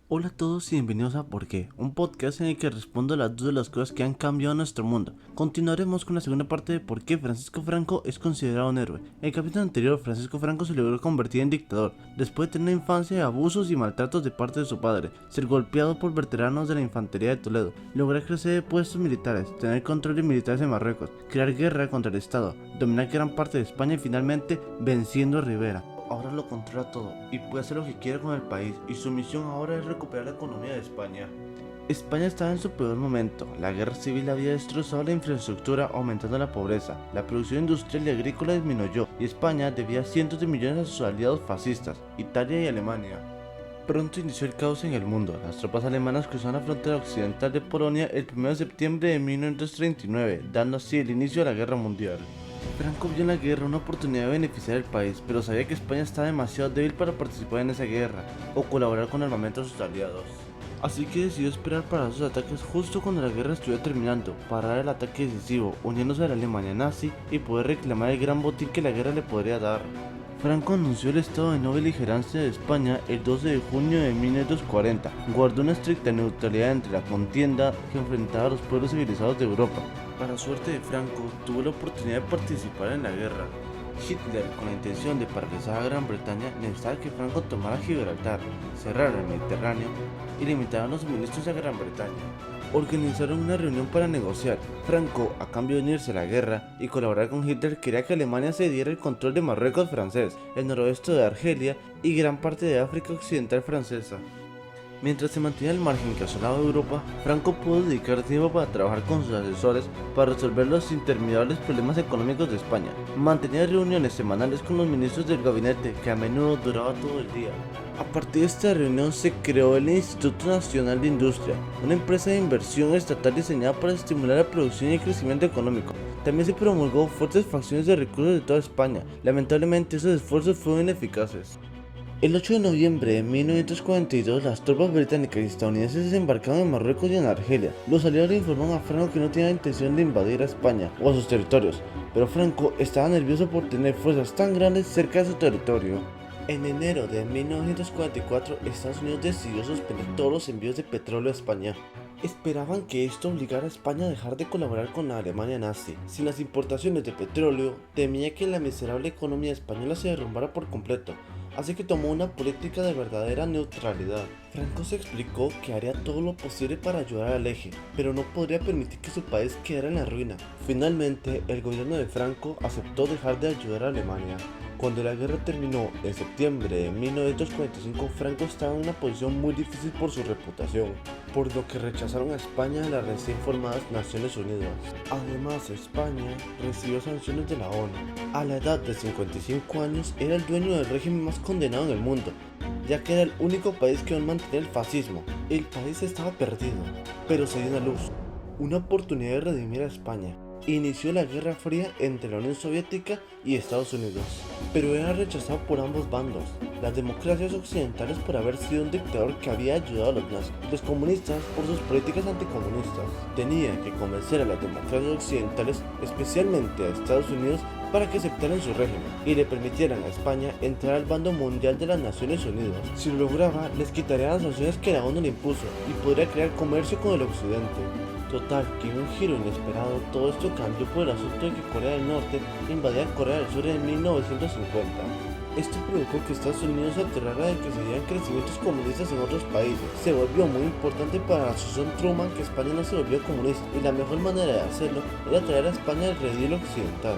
Hola a todos y bienvenidos a Por qué, un podcast en el que respondo a las dudas de las cosas que han cambiado nuestro mundo. Continuaremos con la segunda parte de por qué Francisco Franco es considerado un héroe. En el capítulo anterior, Francisco Franco se logró convertir en dictador, después de tener una infancia de abusos y maltratos de parte de su padre, ser golpeado por veteranos de la infantería de Toledo, lograr crecer de puestos militares, tener control de militares en Marruecos, crear guerra contra el Estado, dominar gran parte de España y finalmente venciendo a Rivera. Ahora lo controla todo y puede hacer lo que quiera con el país, y su misión ahora es recuperar la economía de España. España estaba en su peor momento. La guerra civil había destrozado la infraestructura, aumentando la pobreza. La producción industrial y agrícola disminuyó y España debía cientos de millones a sus aliados fascistas, Italia y Alemania. Pronto inició el caos en el mundo. Las tropas alemanas cruzaron la frontera occidental de Polonia el 1 de septiembre de 1939, dando así el inicio de la Guerra Mundial. Franco vio en la guerra una oportunidad de beneficiar al país, pero sabía que España estaba demasiado débil para participar en esa guerra o colaborar con armamento a sus aliados. Así que decidió esperar para sus ataques justo cuando la guerra estuviera terminando, parar el ataque decisivo, uniéndose a la Alemania nazi y poder reclamar el gran botín que la guerra le podría dar. Franco anunció el estado de no beligerancia de España el 12 de junio de 1940. Guardó una estricta neutralidad entre la contienda que enfrentaba a los pueblos civilizados de Europa. Para suerte de Franco, tuvo la oportunidad de participar en la guerra. Hitler, con la intención de paralizar a Gran Bretaña, necesitaba que Franco tomara Gibraltar, cerrara el Mediterráneo y limitara los suministros a Gran Bretaña. Organizaron una reunión para negociar. Franco, a cambio de unirse a la guerra y colaborar con Hitler, quería que Alemania cediera el control de Marruecos francés, el noroeste de Argelia y gran parte de África occidental francesa. Mientras se mantenía al margen que asolaba Europa, Franco pudo dedicar tiempo para trabajar con sus asesores para resolver los interminables problemas económicos de España. Mantenía reuniones semanales con los ministros del gabinete, que a menudo duraba todo el día. A partir de esta reunión se creó el Instituto Nacional de Industria, una empresa de inversión estatal diseñada para estimular la producción y el crecimiento económico. También se promulgó fuertes fracciones de recursos de toda España. Lamentablemente, esos esfuerzos fueron ineficaces. El 8 de noviembre de 1942, las tropas británicas y estadounidenses desembarcaron en Marruecos y en Argelia. Los aliados le informaron a Franco que no tenía intención de invadir a España o a sus territorios, pero Franco estaba nervioso por tener fuerzas tan grandes cerca de su territorio. En enero de 1944, Estados Unidos decidió suspender todos los envíos de petróleo a España. Esperaban que esto obligara a España a dejar de colaborar con la Alemania nazi. Sin las importaciones de petróleo, temía que la miserable economía española se derrumbara por completo, así que tomó una política de verdadera neutralidad. Franco se explicó que haría todo lo posible para ayudar al eje, pero no podría permitir que su país quedara en la ruina. Finalmente, el gobierno de Franco aceptó dejar de ayudar a Alemania. Cuando la guerra terminó en septiembre de 1945, Franco estaba en una posición muy difícil por su reputación, por lo que rechazaron a España de las recién formadas Naciones Unidas. Además, España recibió sanciones de la ONU. A la edad de 55 años, era el dueño del régimen más condenado en el mundo, ya que era el único país que aún mantenía el fascismo. El país estaba perdido, pero se dio una luz, una oportunidad de redimir a España. Inició la Guerra Fría entre la Unión Soviética y Estados Unidos, pero era rechazado por ambos bandos, las democracias occidentales por haber sido un dictador que había ayudado a los nazis, los comunistas por sus políticas anticomunistas. Tenía que convencer a las democracias occidentales, especialmente a Estados Unidos, para que aceptaran su régimen y le permitieran a España entrar al bando mundial de las Naciones Unidas. Si lo lograba, les quitaría las sanciones que la ONU le impuso y podría crear comercio con el occidente. Total, que en un giro inesperado, todo esto cambió por el asunto de que Corea del Norte invadía Corea del Sur en 1950. Esto provocó que Estados Unidos se aterrara de que se dieran crecimientos comunistas en otros países. Se volvió muy importante para la asociación Truman que España no se volvió comunista, y la mejor manera de hacerlo era traer a España al redil occidental.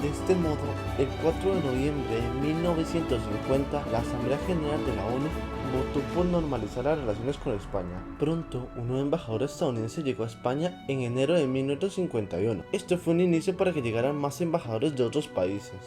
De este modo, el 4 de noviembre de 1950, la Asamblea General de la ONU votó por normalizar las relaciones con España. Pronto, un nuevo embajador estadounidense llegó a España en enero de 1951. Esto fue un inicio para que llegaran más embajadores de otros países.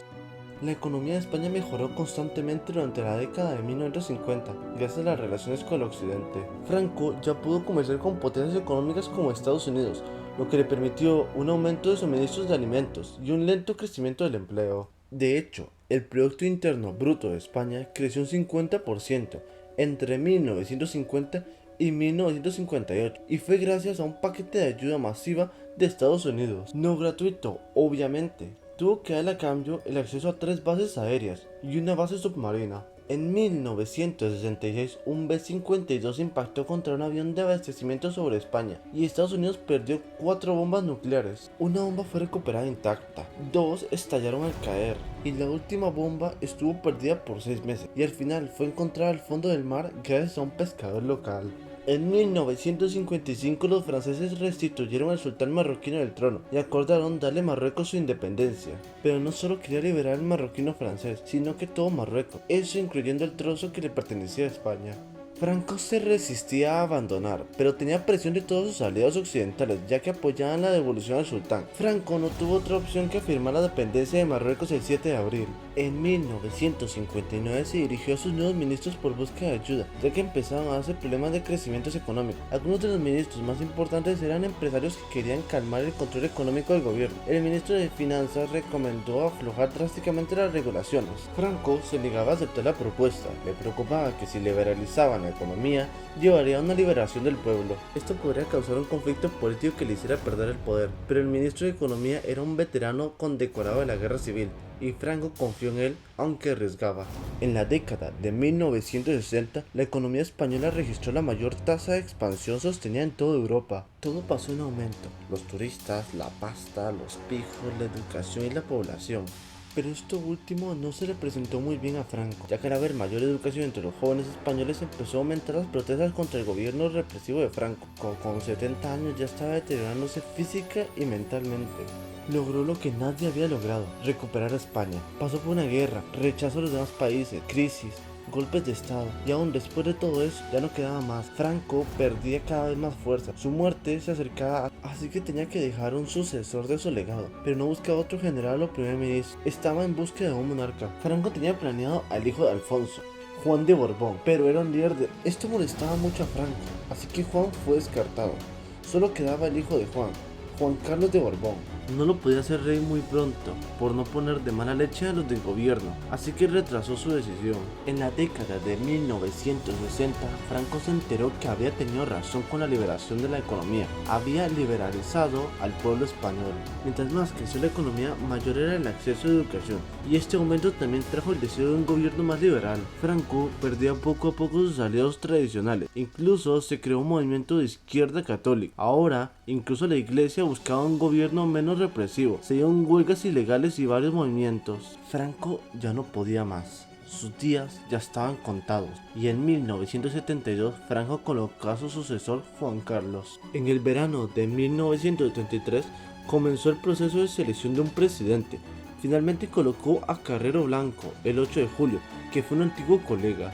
La economía de España mejoró constantemente durante la década de 1950, gracias a las relaciones con el occidente. Franco ya pudo comerciar con potencias económicas como Estados Unidos, lo que le permitió un aumento de suministros de alimentos y un lento crecimiento del empleo. De hecho, el Producto Interno Bruto de España creció un 50% entre 1950 y 1958, y fue gracias a un paquete de ayuda masiva de Estados Unidos. No gratuito, obviamente. Tuvo que darle a cambio el acceso a 3 bases aéreas y una base submarina. En 1966, un B-52 impactó contra un avión de abastecimiento sobre España y Estados Unidos perdió 4 bombas nucleares. Una bomba fue recuperada intacta, 2 estallaron al caer y la última bomba estuvo perdida por 6 meses y al final fue encontrada al fondo del mar gracias a un pescador local. En 1955 los franceses restituyeron al sultán marroquino del trono y acordaron darle a Marruecos su independencia. Pero no solo quería liberar al marroquino francés, sino que todo Marruecos, eso incluyendo el trozo que le pertenecía a España. Franco se resistía a abandonar, pero tenía presión de todos sus aliados occidentales, ya que apoyaban la devolución al sultán. Franco no tuvo otra opción que afirmar la dependencia de Marruecos el 7 de abril. En 1959 se dirigió a sus nuevos ministros por búsqueda de ayuda, ya que empezaban a darse problemas de crecimiento económico. Algunos de los ministros más importantes eran empresarios que querían calmar el control económico del gobierno. El ministro de Finanzas recomendó aflojar drásticamente las regulaciones. Franco se negaba a aceptar la propuesta, le preocupaba que si liberalizaban la economía, llevaría a una liberación del pueblo. Esto podría causar un conflicto político que le hiciera perder el poder, pero el ministro de Economía era un veterano condecorado de la guerra civil, y Franco confió en él, aunque arriesgaba. En la década de 1960, la economía española registró la mayor tasa de expansión sostenida en toda Europa. Todo pasó en aumento: los turistas, la pasta, los pijos, la educación y la población. Pero esto último no se le presentó muy bien a Franco, ya que al haber mayor educación entre los jóvenes españoles empezó a aumentar las protestas contra el gobierno represivo de Franco. Con 70 años ya estaba deteriorándose física y mentalmente. Logró lo que nadie había logrado: recuperar a España. Pasó por una guerra, rechazo a los demás países, crisis, golpes de estado, y aún después de todo eso ya no quedaba más. Franco perdía cada vez más fuerza, su muerte se acercaba, así que tenía que dejar un sucesor de su legado, pero no buscaba otro general o primer ministro, estaba en búsqueda de un monarca. Franco tenía planeado al hijo de Alfonso, Juan de Borbón, pero era un líder de... Esto molestaba mucho a Franco, así que Juan fue descartado. Solo quedaba el hijo de Juan, Juan Carlos de Borbón. No lo podía hacer rey muy pronto, por no poner de mala leche a los del gobierno, así que retrasó su decisión. En la década de 1960, Franco se enteró que había tenido razón con la liberación de la economía. Había liberalizado al pueblo español. Mientras más creció la economía, mayor era el acceso a educación, y este aumento también trajo el deseo de un gobierno más liberal. Franco perdía poco a poco sus aliados tradicionales, incluso se creó un movimiento de izquierda católica. Ahora, incluso la iglesia buscaba un gobierno menos represivo, se dieron huelgas ilegales y varios movimientos. Franco ya no podía más, sus días ya estaban contados, y en 1972 Franco colocó a su sucesor, Juan Carlos. En el verano de 1973 comenzó el proceso de selección de un presidente. Finalmente colocó a Carrero Blanco el 8 de julio, que fue un antiguo colega.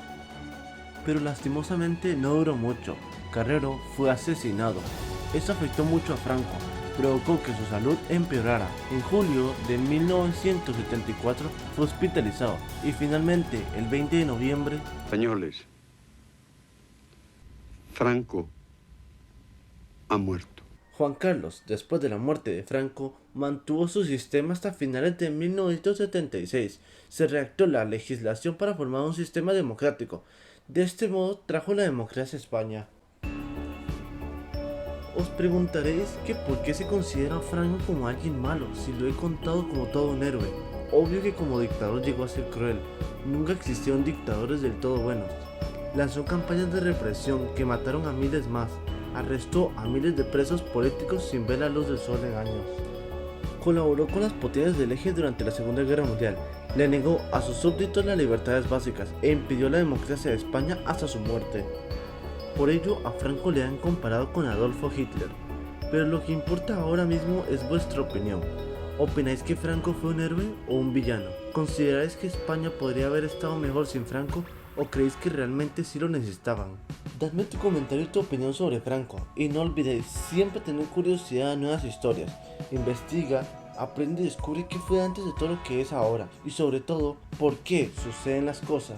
Pero lastimosamente no duró mucho. Carrero fue asesinado. Esto afectó mucho a Franco, provocó que su salud empeorara. En julio de 1974 fue hospitalizado y finalmente el 20 de noviembre... Españoles, Franco ha muerto. Juan Carlos, después de la muerte de Franco, mantuvo su sistema hasta finales de 1976. Se redactó la legislación para formar un sistema democrático. De este modo trajo la democracia a España. Os preguntaréis que por qué se considera a Franco como alguien malo, si lo he contado como todo un héroe. Obvio que como dictador llegó a ser cruel, nunca existieron dictadores del todo buenos. Lanzó campañas de represión que mataron a miles más, arrestó a miles de presos políticos sin ver la luz del sol en años. Colaboró con las potencias del eje durante la Segunda Guerra Mundial, le negó a sus súbditos las libertades básicas e impidió la democracia de España hasta su muerte. Por ello a Franco le han comparado con Adolfo Hitler, pero lo que importa ahora mismo es vuestra opinión. ¿Opináis que Franco fue un héroe o un villano? ¿Consideráis que España podría haber estado mejor sin Franco o creéis que realmente sí lo necesitaban? Dadme tu comentario y tu opinión sobre Franco, y no olvidéis siempre tener curiosidad de nuevas historias. Investiga, aprende y descubre qué fue antes de todo lo que es ahora, y sobre todo, por qué suceden las cosas.